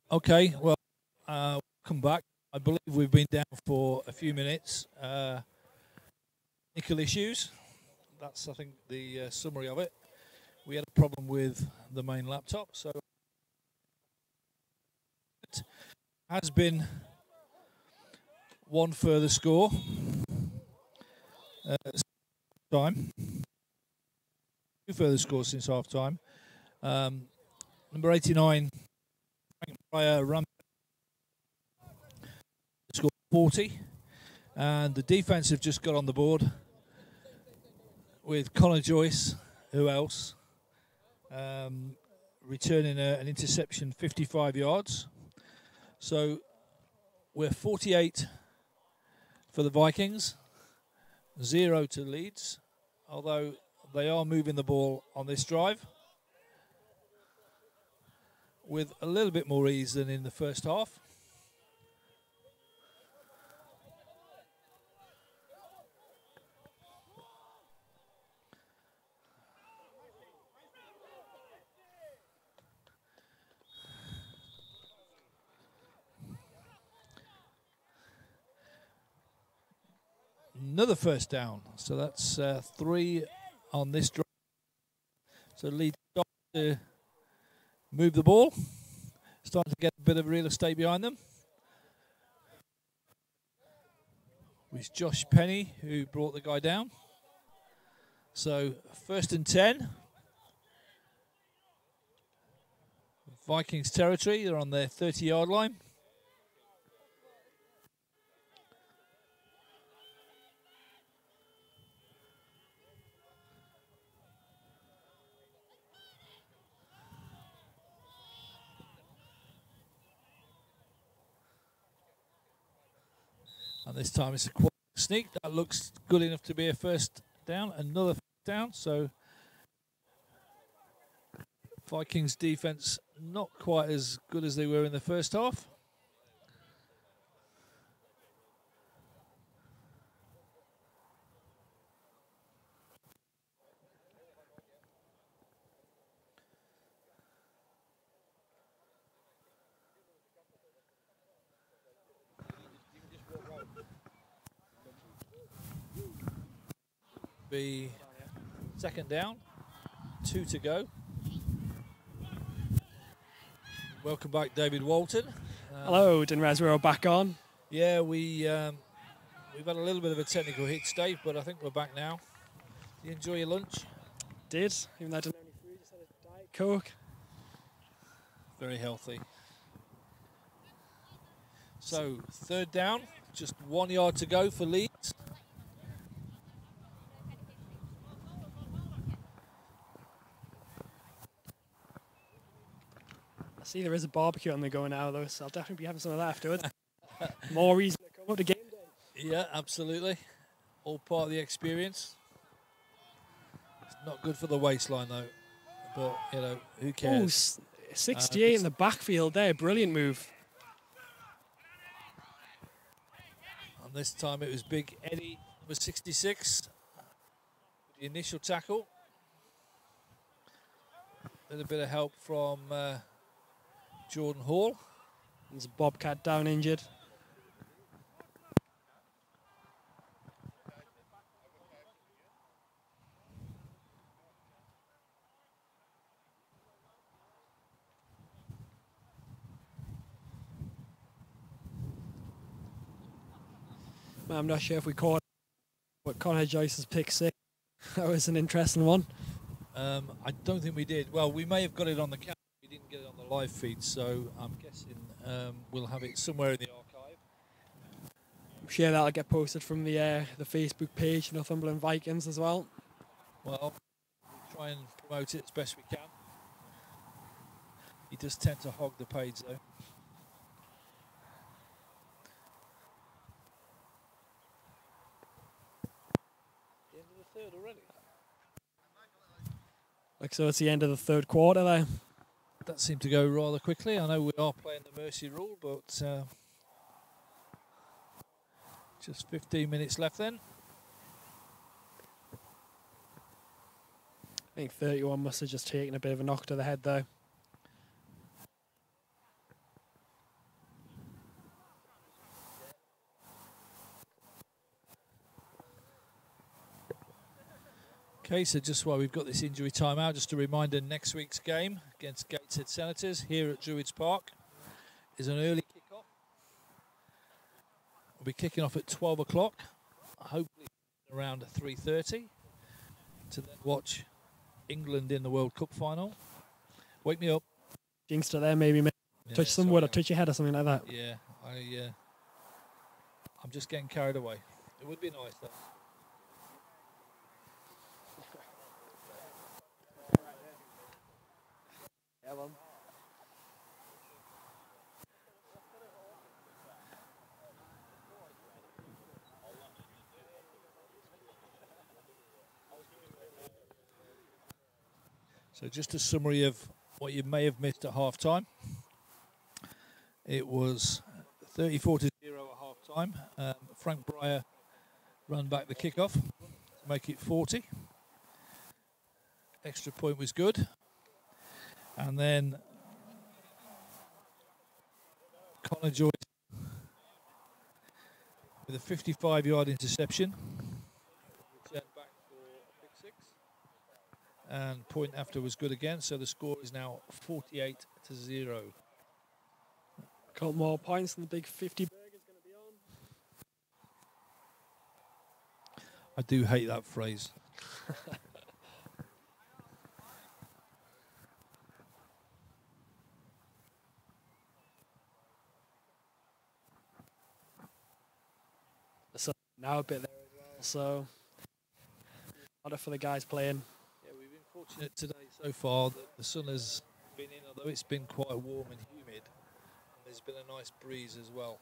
Okay, well, welcome back. I believe we've been down for a few minutes. Technical issues. That's, I think, the summary of it. We had a problem with the main laptop, so it has been one further score. Time. Two further scores since half time. Number 89, Ram scored 40, and the defense have just got on the board with Connor Joyce, who else, returning an interception 55 yards. So we're 48 for the Vikings, 0 to Leeds, although they are moving the ball on this drive with a little bit more ease than in the first half. Another first down, so that's 3 on this drive. So Leeds starting to move the ball, starting to get a bit of real estate behind them. With Josh Penny, who brought the guy down. So 1st and 10. Vikings territory, they're on their 30-yard line. And this time it's a quick sneak. That looks good enough to be a first down. Another first down. So Vikings defense not quite as good as they were in the first half. Be second down, 2 to go. Welcome back, David Walton. Hello, didn't realize we were back on. Yeah, we've had a little bit of a technical hit, Dave, but I think we're back now. Did you enjoy your lunch? Did, even though I didn't have any food, just had a Diet Coke. Very healthy. So, third down, just 1 yard to go for Leeds. I see there is a barbecue on the go now, though, so I'll definitely be having some of that afterwards. More reason to come up to game day. Yeah, absolutely. All part of the experience. It's not good for the waistline, though. But, you know, who cares? Oh, 68 in the backfield there. Brilliant move. And this time it was Big Eddie, number 66, with the initial tackle. A little bit of help from Jordan Hall. There's a Bobcat down injured. I'm not sure if we caught what Connor Joyce's pick six. That was an interesting one. I don't think we did. Well, we may have got it on the camera. We didn't get it on the live feed, so I'm guessing we'll have it somewhere in the archive. I'm sure that'll get posted from the Facebook page, Northumberland Vikings, as well. Well, we'll try and promote it as best we can. He does tend to hog the page, though. The end of the third already. Like, so it's the end of the third quarter there. That seemed to go rather quickly. I know we are playing the mercy rule, but just 15 minutes left then. I think 31 must have just taken a bit of a knock to the head though. Okay, so just while we've got this injury timeout, just a reminder, next week's game against Gateshead Senators here at Druids Park is an early kick-off. We'll be kicking off at 12 o'clock, hopefully around 3:30, to then watch England in the World Cup final. Wake me up. Jinxed it there, maybe. Touch some wood or touch your head or something like that. Yeah, I'm just getting carried away. It would be nice, though. Yeah, well. So just a summary of what you may have missed at half-time. It was 34-0 at half-time. Frank Breyer ran back the kick-off to make it 40. Extra point was good. And then Connor Joyce with a 55-yard interception. Returned back for a pick six. And point after was good again, so the score is now 48-0. Got more points than the big 50 burger's going to be on. I do hate that phrase. So now a bit there as well, so harder for the guys playing. Yeah, we've been fortunate today so far that the sun has been in, although it's been quite warm and humid. And there's been a nice breeze as well.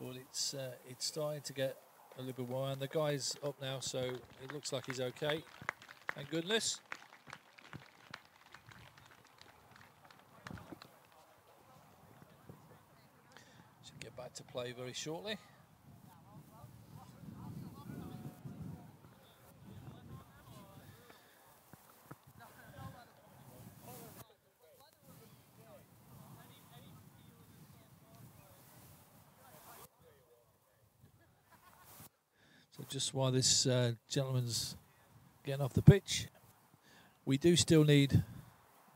But it's starting to get a little bit warm. And the guy's up now, so it looks like he's okay. Thank goodness. Should get back to play very shortly. So just while this gentleman's getting off the pitch, we do still need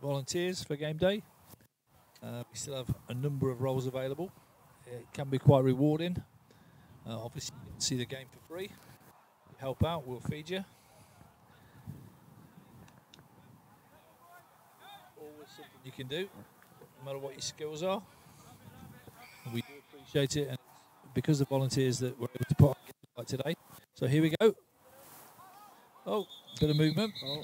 volunteers for game day. We still have a number of roles available. It can be quite rewarding. Obviously, you can see the game for free. Help out, we'll feed you. Always something you can do, no matter what your skills are. And we do appreciate it, and because of volunteers that we're able to put on games like today. So here we go. Oh, bit of movement. Oh.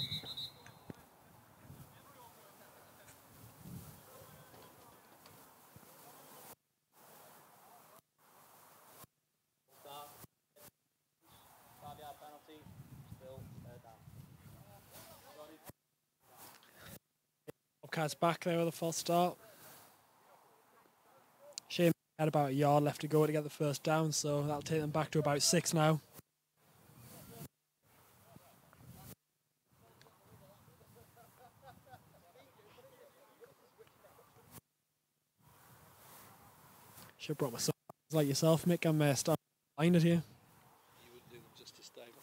Bobcats back there with a false start. Shame had about a yard left to go to get the first down, so that'll take them back to about 6 now. Should have brought my son like yourself, Mick. I'm starting to find it here. You would do them justice, David.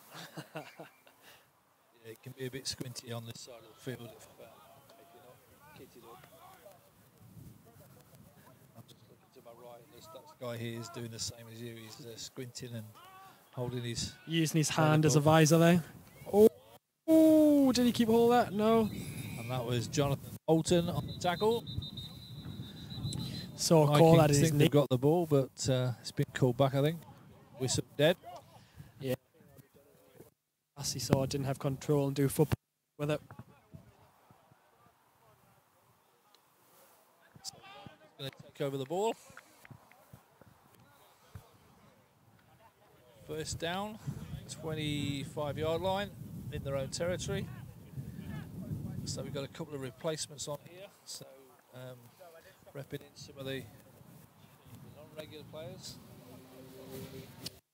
Yeah, it can be a bit squinty on this side of the field if you're not kitted up. I'm just looking to my right, and that guy here is doing the same as you. He's squinting and holding his... Using his hand as a visor there. Oh, did he keep hold of that? No. And that was Jonathan Bolton on the tackle. So a call that is his knee. knee. Got the ball, but it's been called back, I think. Whistle dead. Yeah. As he saw, didn't have control and do football with it. So he's going to take over the ball. First down, 25-yard line in their own territory. So we've got a couple of replacements on here. So repping in some of the non-regular players.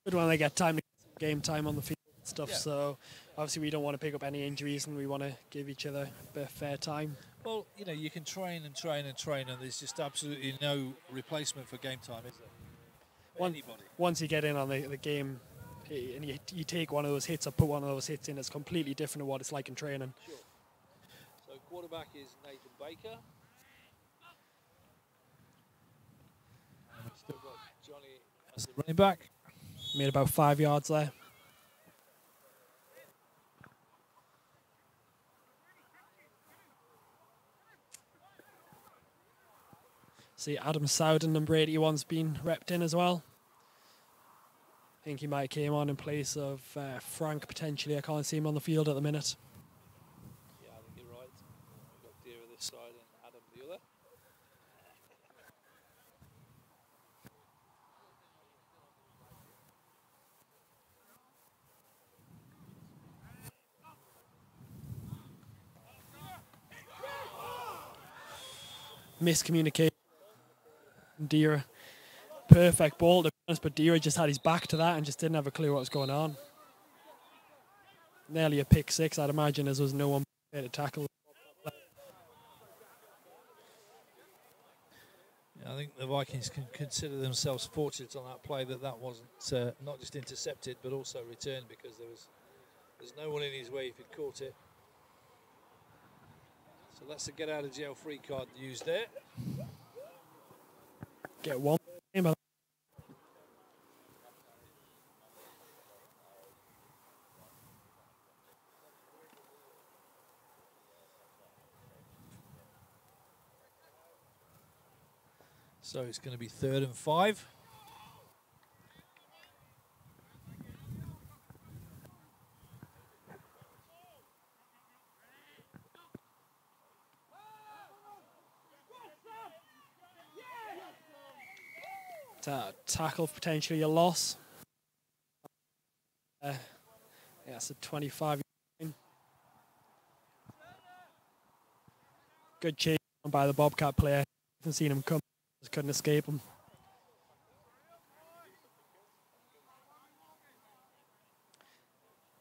Good when they get time to game time on the field and stuff. Yeah. So obviously we don't want to pick up any injuries, and we want to give each other a bit of fair time. Well, you know, you can train and train and train, and there's just absolutely no replacement for game time, is there? Anybody. Once you get in on the game And you take one of those hits or put one of those hits in, it's completely different to what it's like in training. Sure. So quarterback is Nathan Baker. And we've still got Johnny as the running back. Made about 5 yards there. See, Adam Sowden, number 81's been repped in as well. I think he might have came on in place of Frank, potentially. I can't see him on the field at the minute. Yeah, I think you're right. We've got Deere this side and Adam the other. Miscommunication. Deere, perfect ball to be honest, but Deere just had his back to that and just didn't have a clue what was going on. Nearly a pick six, I'd imagine, as there was no one there to tackle. Yeah, I think the Vikings can consider themselves fortunate on that play that wasn't not just intercepted but also returned, because there's no one in his way if he'd caught it. So that's a get out of jail free card used there. Get one. So it's going to be 3rd and 5. Tackle, potentially a loss. Yeah, it's a 25. Good chase by the Bobcat player. Haven't seen him come. Just couldn't escape him.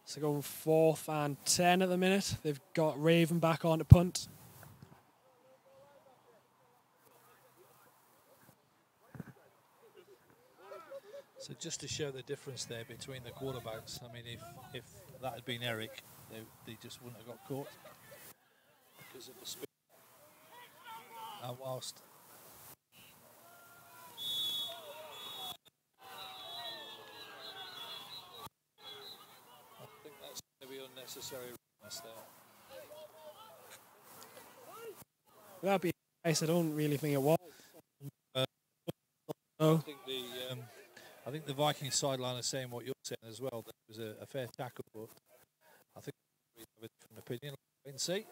So going 4th and 10 at the minute. They've got Raven back on to punt. So just to show the difference there between the quarterbacks, I mean, if that had been Eric, they just wouldn't have got caught because of the speed. Whilst I think that's going to be unnecessary runners there. That'd be nice. I don't really think it was. I think the Vikings sideline is saying what you're saying as well. That it was a fair tackle, but I think we have a different opinion. Wait and see.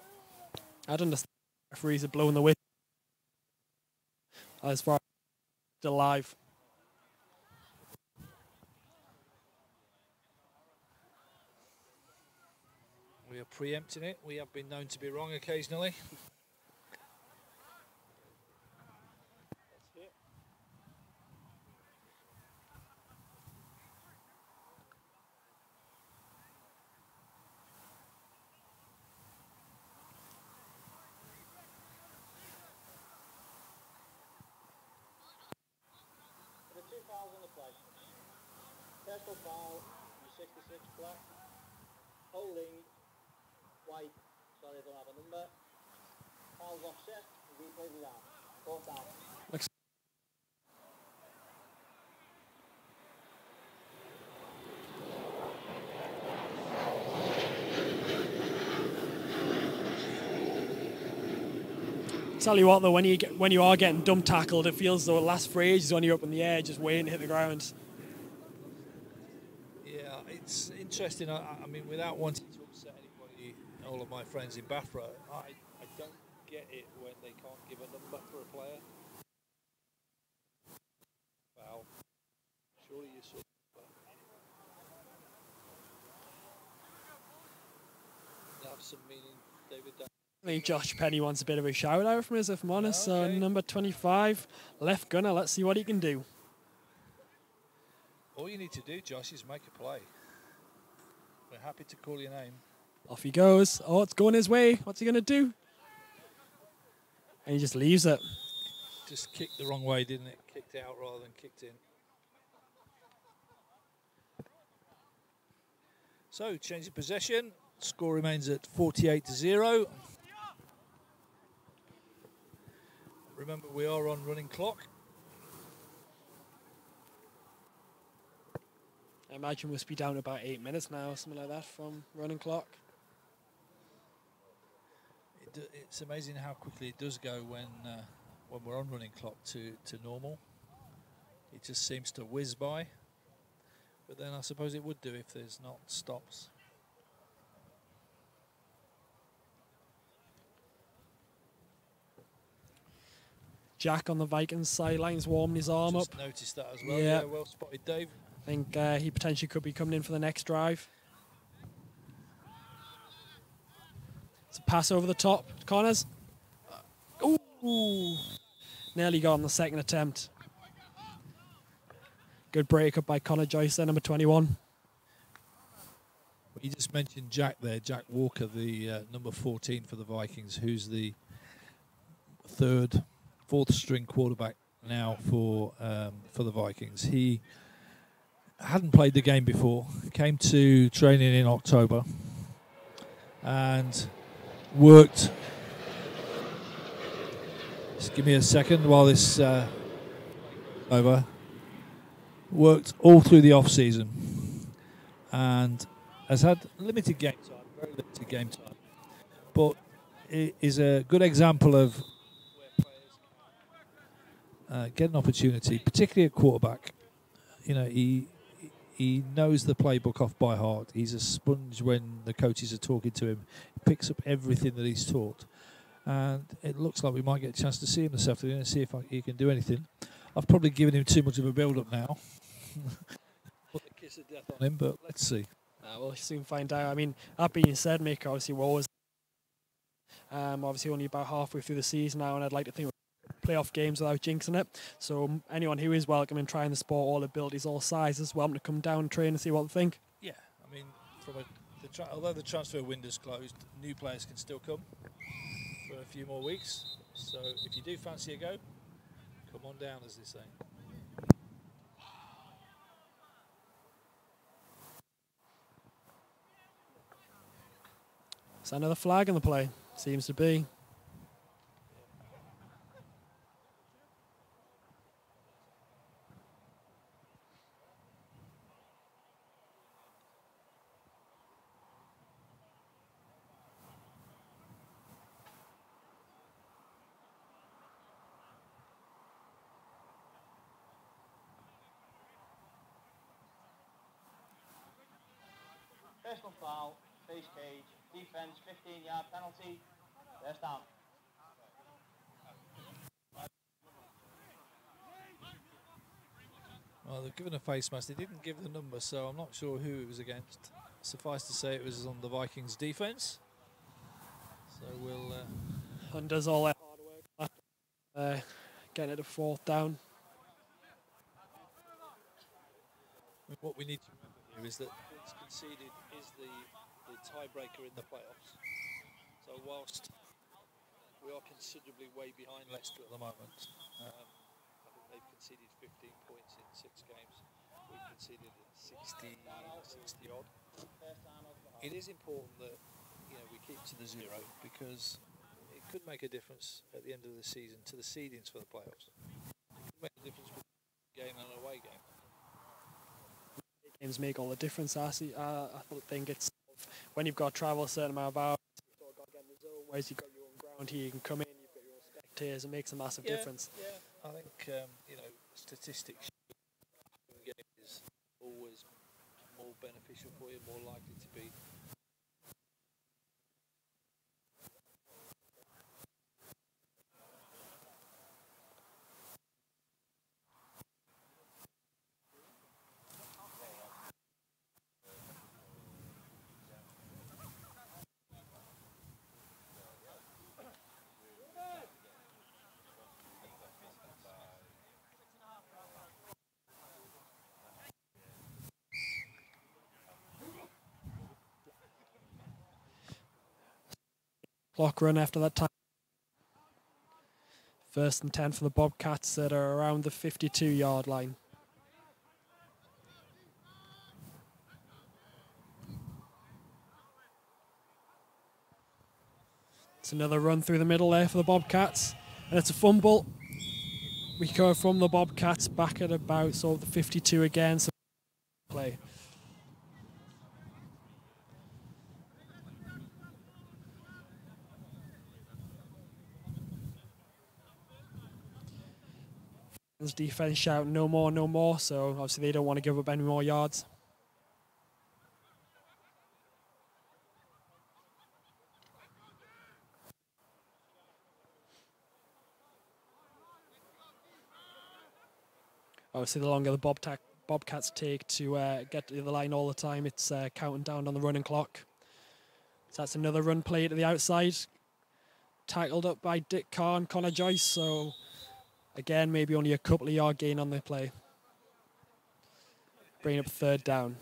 I'd understand if referees are blowing the whistle as far as still live. We are preempting it. We have been known to be wrong occasionally. Personal foul, 66 black. Holding, white, sorry I don't have a number. Foul's offset, replay the arm. 4th down. Tell you what though, when you are getting dump tackled, it feels though it lasts for ages when you're up in the air, just waiting to hit the ground. It's interesting. I mean, without wanting to upset anybody, all of my friends in Bafra, I don't get it when they can't give a number for a player. Wow. Surely you saw. Have some meaning, David. I think Josh Penny wants a bit of a shout out from us, if I'm honest. Okay. So number 25, left gunner. Let's see what he can do. All you need to do, Josh, is make a play. We're happy to call your name. Off he goes. Oh, it's going his way. What's he going to do? And he just leaves it. Just kicked the wrong way, didn't it? Kicked out rather than kicked in. So, change of possession. Score remains at 48-0. Remember, we are on running clock. I imagine we'll be down about 8 minutes now, or something like that, from running clock. It's amazing how quickly it does go when we're on running clock to normal. It just seems to whiz by. But then I suppose it would do if there's not stops. Jack on the Vikings sidelines warming his arm up. Just noticed that as well. Yeah. Yeah, well spotted, Dave. I think he potentially could be coming in for the next drive. It's a pass over the top. Connors. Ooh. Nearly got on the second attempt. Good break up by Connor Joyce there, number 21. You just mentioned Jack there, Jack Walker, the number 14 for the Vikings, who's the fourth string quarterback now for the Vikings. He hadn't played the game before, came to training in October and worked. Just give me a second while this over. Worked all through the off season and has had limited game time, very limited game time, but it is a good example of where players get an opportunity, particularly at quarterback. You know, he knows the playbook off by heart. He's a sponge when the coaches are talking to him. He picks up everything that he's taught, and it looks like we might get a chance to see him this afternoon and see if he can do anything. I've probably given him too much of a build-up now. Put the kiss of death on him, but let's see. We'll soon find out. I mean, that being said, Mick, obviously we're always obviously only about halfway through the season now, and I'd like to think we're playoff games without jinxing it. So anyone who is welcome in trying the sport, all abilities, all sizes, welcome to come down and train and see what they think. Yeah, I mean, although the transfer window's closed, new players can still come for a few more weeks. So if you do fancy a go, come on down, as they say. Is that another flag in the play? Seems to be. Personal foul, face cage, defense, 15-yard penalty. First down. Well, they've given a face mask. They didn't give the number, so I'm not sure who it was against. Suffice to say, it was on the Vikings' defense. So we'll. And does all that hard work. Getting it a fourth down. What we need to remember here is that points conceded is the tiebreaker in the playoffs. So whilst we are considerably way behind Leicester at the moment, I think they've conceded 15 points in 6 games. We've conceded 60 odd. It is important that we keep to the 0 because it could make a difference at the end of the season to the seedings for the playoffs. It could make a difference between a game and an away game. Games make all the difference. I think it's when you've got to travel a certain amount of hours, you've got to get in the zone, whereas you've got your own ground here, you can come in, you've got your own spectators, it makes a massive difference. Yeah, I think statistics game is always more beneficial for you, more likely to be. Clock run after that time. 1st and 10 for the Bobcats that are around the 52-yard line. It's another run through the middle there for the Bobcats. And it's a fumble. We go from the Bobcats back at about sort of the 52 again. So play. Defense shout no more, no more. So obviously they don't want to give up any more yards. Obviously, the longer the Bobcats take to get to the line all the time, it's counting down on the running clock. So that's another run play to the outside. Tackled up by Dick Carr and Connor Joyce. So again, maybe only a couple of yard gain on the play. Bringing up 3rd down.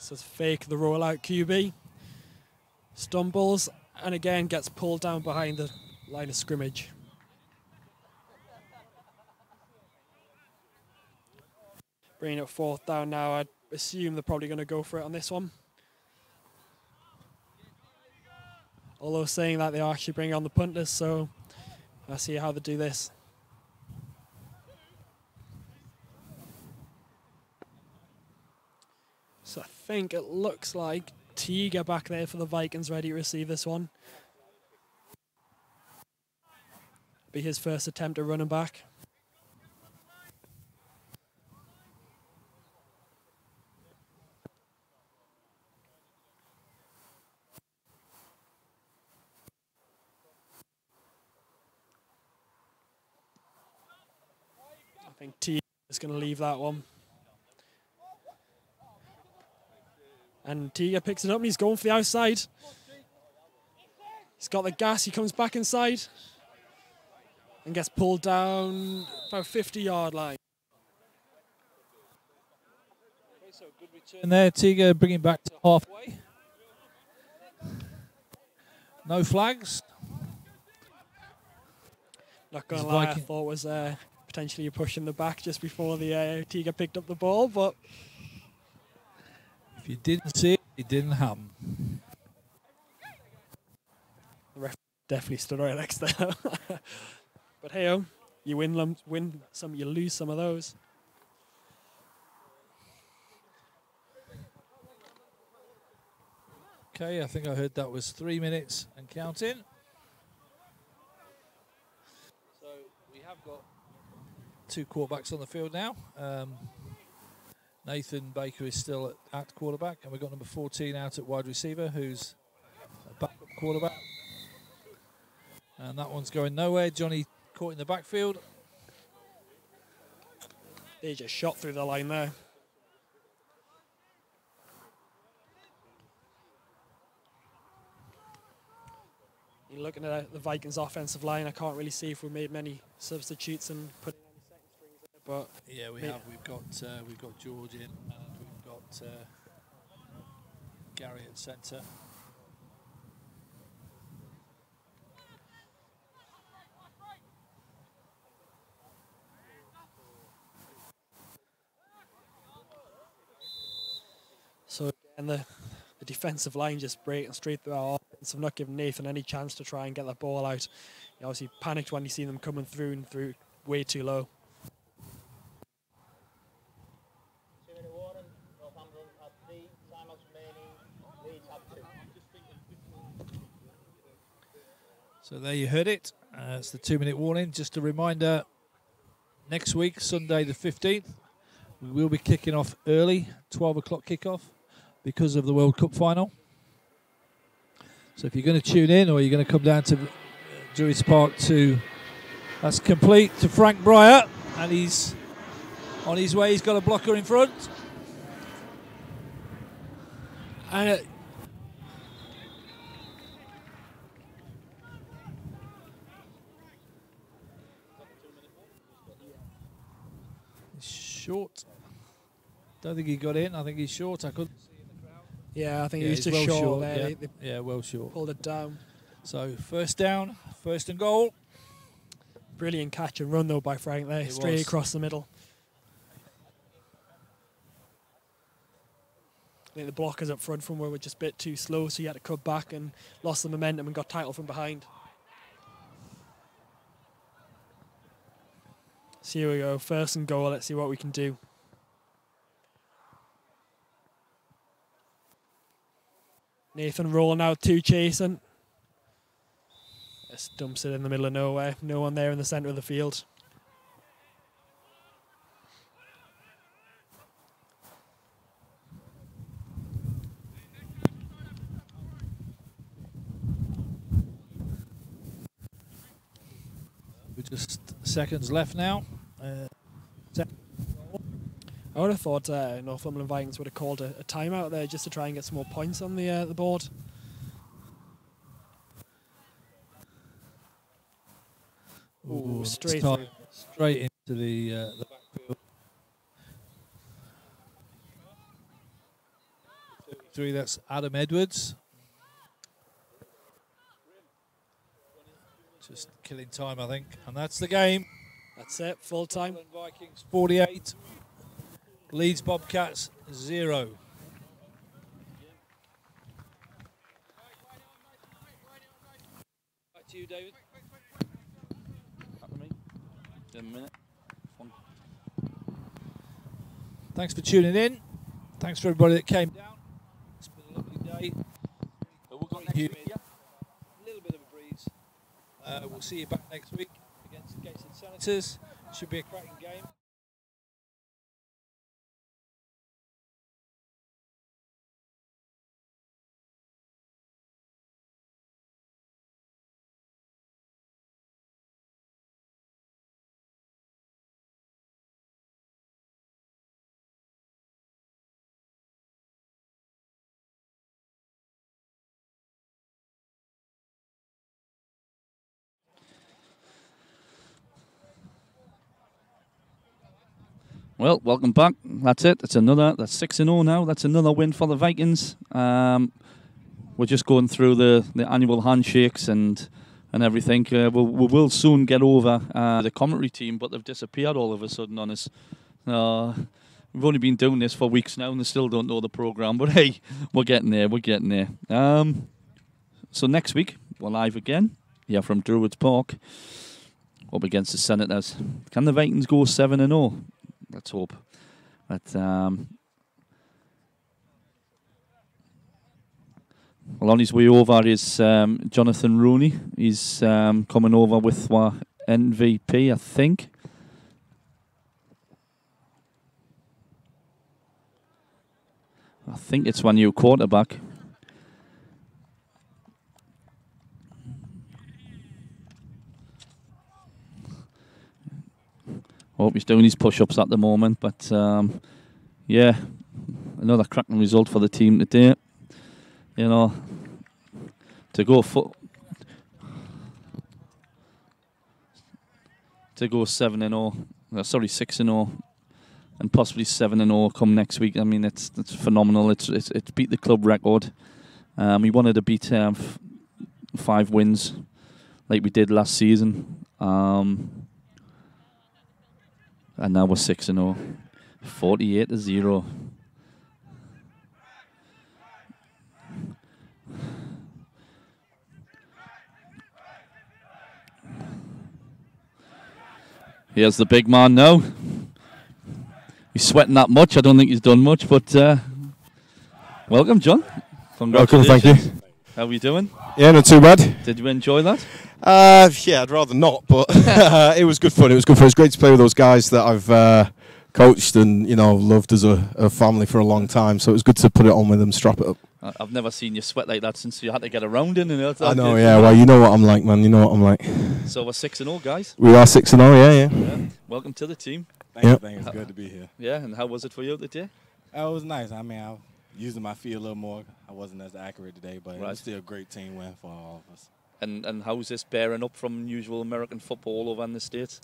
So it's fake the rollout QB. Stumbles and again gets pulled down behind the line of scrimmage. Bringing up 4th down now. I'd assume they're probably going to go for it on this one. Although saying that they are actually bringing on the punters, so I'll see how they do this. So I think it looks like Teague back there for the Vikings, ready to receive this one. Be his first attempt at running back. I think Teague is going to leave that one. And Teague picks it up and he's going for the outside. He's got the gas, he comes back inside and gets pulled down about 50-yard line. Okay, so good return there. Teague bringing back to halfway. No flags. Not going to lie, I thought was potentially a push in the back just before the Teague picked up the ball, but if you didn't see it, it didn't happen. The ref definitely stood right next to him. But hey, you win some, you lose some of those. Okay, I think I heard that was 3 minutes and counting. So we have got 2 quarterbacks on the field now. Nathan Baker is still at quarterback, and we've got number 14 out at wide receiver, who's a backup quarterback. And that one's going nowhere. Johnny caught in the backfield. They just shot through the line there. You're looking at the Vikings offensive line. I can't really see if we made many substitutes and put in any second strings in it, but yeah, we have. We've got George in, and we've got Gary at centre. So again, the defensive line just breaking straight through our offense. I've not given Nathan any chance to try and get that ball out. He obviously panicked when he seen them coming through and through way too low. 2-minute warning. Northampton have 3 timeouts remaining. Leeds have 2. So there you heard it. It's the 2-minute warning. Just a reminder, next week, Sunday the 15th, we will be kicking off early, 12 o'clock kickoff, because of the World Cup final. So if you're going to tune in or you're going to come down to Druids Park that's complete to Frank Breyer, and he's on his way. He's got a blocker in front. Short. Don't think he got in. I think he's short. I couldn't see in the crowd. Yeah, I think Yeah, he was he's just well short short, there. yeah. They Well short. pulled it down. So first down, first and goal. Brilliant catch and run though by Frank there, It straight was. across the middle. I think the blockers up front from were just a bit too slow, so he had to cut back and lost the momentum and got tackled from behind. So here we go, first and goal. Let's see what we can do. Nathan rolling out, 2 chasing. Just dumps it in the middle of nowhere. No one there in the centre of the field. With just seconds left now. I would have thought Northumberland Vikings would have called a timeout there just to try and get some more points on the board. Ooh, straight through. Straight into the backfield. 33, that's Adam Edwards. Just killing time, I think. And that's the game. That's it, full time. Vikings 48. Leeds Bobcats 0. Back to you, David. A minute. Thanks for tuning in. Thanks for everybody that came down. It's been a lovely day. Thank you. A little bit of a breeze. We'll see you back next week against the Gateshead Senators. Should be a cracking game. Well, welcome back. That's it. That's 6-0 now. That's another win for the Vikings. We're just going through the annual handshakes and everything. We will soon get over the commentary team, but they've disappeared all of a sudden on us. We've only been doing this for weeks now, and they still don't know the program. But hey, we're getting there. We're getting there. So next week we're live again. Yeah, from Druids Park, up against the Senators. Can the Vikings go 7-0? Let's hope. But well, on his way over is Jonathan Rooney. He's coming over with NVP, I think. I think it's one new quarterback. I hope he's doing his push-ups at the moment, but yeah, another cracking result for the team today. You know, to go 7-0, 6-0, and possibly 7-0 come next week. I mean, it's phenomenal. It's beat the club record. We wanted to beat 5 wins like we did last season. And now we're 6-0, 48-0. Here's the big man now. He's sweating that much. I don't think he's done much, but welcome, John. Welcome, thank you. How are you doing? Yeah, not too bad. Did you enjoy that? Yeah, I'd rather not, but it was good fun. It was good fun. It was great to play with those guys that I've coached and loved as a family for a long time. So it was good to put it on with them, strap it up. I've never seen you sweat like that since you had to get around in. I know, yeah. Well, you know what I'm like, man. You know what I'm like. So we're 6-0, guys. We are 6-0, yeah. Welcome to the team. Thank you. It's good to be here. Yeah, and how was it for you today? It was nice. I mean, I was using my feet a little more. I wasn't as accurate today, but it was still a great team win for all of us. And how's this bearing up from usual American football over in the States?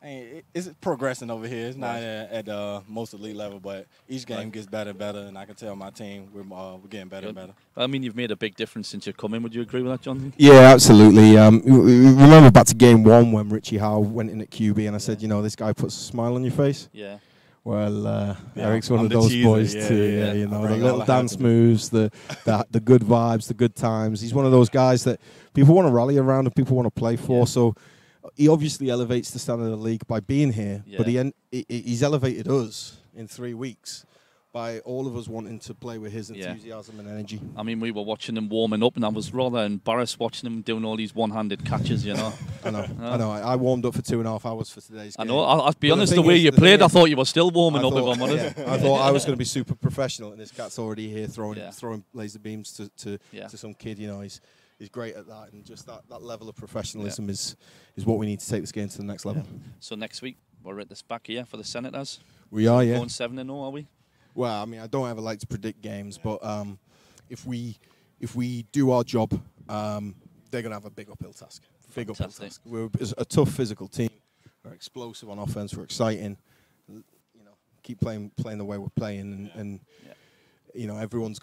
It's progressing over here. It's not at the most elite level, but each game gets better and better, and I can tell my team we're getting better and better. I mean, you've made a big difference since you've come in. Would you agree with that, Jonathan? Yeah, absolutely. Remember back to game 1 when Richie Howe went in at QB and I said, you know, this guy puts a smile on your face? Yeah. Well, Eric's one of those boys too. Yeah. You know, the little dance moves, the good vibes, the good times. He's one of those guys that people want to rally around and people want to play for. So he obviously elevates the standard of the league by being here, but he's elevated us in 3 weeks by all of us wanting to play with his enthusiasm and energy. I mean, we were watching him warming up, and I was rather embarrassed watching him doing all these one-handed catches, you know. I know. I warmed up for 2.5 hours for today's game. I know. I'll be honest, the way you played, I thought you were still warming up, if I'm honest. I thought I was going to be super professional, and this cat's already here throwing laser beams to some kid. You know, he's great at that, and just that level of professionalism is what we need to take this game to the next level. So next week, we're at this back here for the Senators. We are, yeah. Going 7-0, are we? Well, I mean, I don't ever like to predict games, but if we do our job, they're going to have a big uphill task. Big uphill task. We're a tough physical team. We're explosive on offense. We're exciting. You know, keep playing the way we're playing, and you know, everyone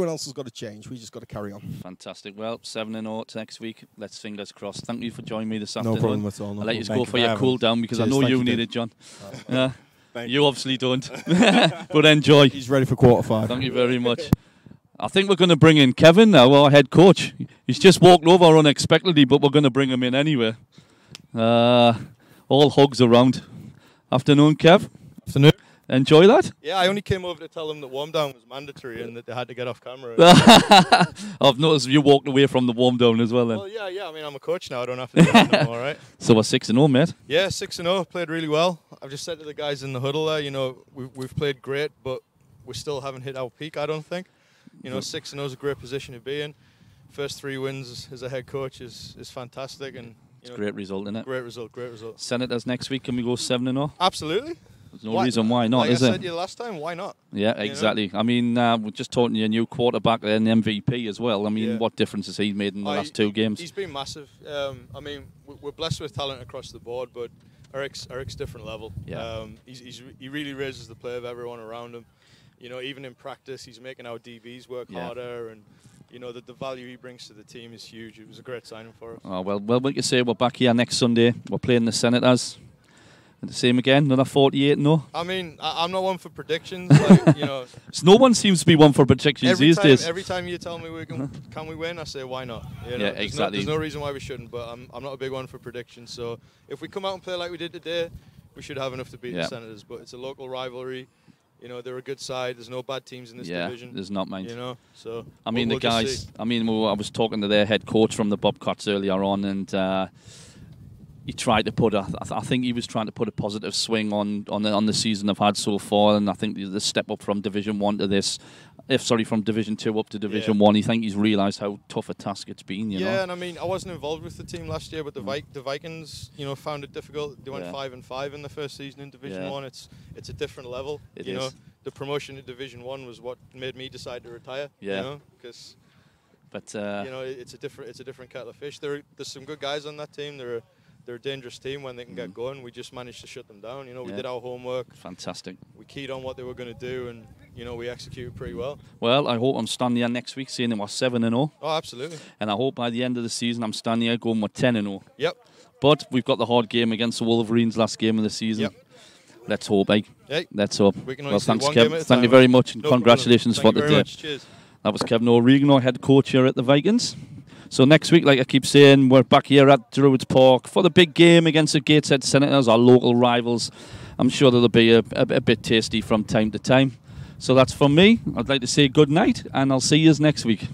else has got to change. We just got to carry on. Fantastic. Well, 7-0 next week. Let's fingers crossed. Thank you for joining me this afternoon. No problem at all. I'll let you go for your cool down because I know you need it, John. You obviously don't, but enjoy. He's ready for quarter 5. Thank you very much. I think we're going to bring in Kevin now, our head coach. He's just walked over unexpectedly, but we're going to bring him in anyway. All hugs around. Afternoon, Kev. Afternoon. Enjoy that? Yeah, I only came over to tell them that warm down was mandatory and that they had to get off camera. I've noticed you walked away from the warm down as well then. Well, yeah. I mean, I'm a coach now. I don't have to do that anymore, right? So we're 6-0, mate. Yeah, 6-0. Played really well. I've just said to the guys in the huddle there, you know, we've played great, but we still haven't hit our peak, I don't think. You know, 6-0 is a great position to be in. First 3 wins as a head coach is fantastic. And it's a great result, isn't it? Great result. Senators next week, can we go 7-0? Absolutely. There's no reason why not, is there? it? Like I said to you last time, why not? Yeah, exactly. You know? I mean, we're just talking to your new quarterback and MVP as well. I mean, what difference has he made in the last 2 games? He's been massive. I mean, we're blessed with talent across the board, but Eric's different level. Yeah. He really raises the play of everyone around him. You know, even in practice, he's making our DBs work harder, and you know the value he brings to the team is huge. It was a great signing for us. Oh well, we can say we're back here next Sunday. We're playing the Senators. The same again, another 48-0. I mean, I'm not one for predictions. Like, you know, so no one seems to be one for predictions these days. Every time you tell me can we win, I say why not. You know, yeah, exactly. There's no reason why we shouldn't. But I'm not a big one for predictions. So if we come out and play like we did today, we should have enough to beat the Senators. But it's a local rivalry. You know, they're a good side. There's no bad teams in this division. There's not, mind. You know, so I mean, the guys. I mean, I was talking to their head coach from the Bobcats earlier on, and he tried to put I think he was trying to put a positive swing on the season I've had so far, and I think the step up from Division 1 to this, from Division 2 up to Division 1, I think he's realised how tough a task it's been. You know? And I mean, I wasn't involved with the team last year, but the Vikings, you know, found it difficult. They went 5-5 in the first season in Division 1. It's a different level. It you is. know, the promotion to Division 1 was what made me decide to retire. Yeah. You know, because you know, it's a different kettle of fish. There's some good guys on that team. They're a dangerous team when they can get going. We just managed to shut them down. You know, we did our homework. Fantastic. We keyed on what they were going to do, and you know, we executed pretty well. Well, I hope I'm standing here next week saying it was 7-0. Oh, absolutely. And I hope by the end of the season I'm standing here going with 10-0. Yep. But we've got the hard game against the Wolverines, last game of the season. Yep. Let's hope, eh? Hey. Let's hope. Well, thanks, Kev. Thank you very much, and congratulations for the day. Cheers. That was Kevin O'Regan, our head coach here at the Vikings. So next week, like I keep saying, we're back here at Druids Park for the big game against the Gateshead Senators, our local rivals. I'm sure they'll be a bit tasty from time to time. So that's from me. I'd like to say good night, and I'll see you next week.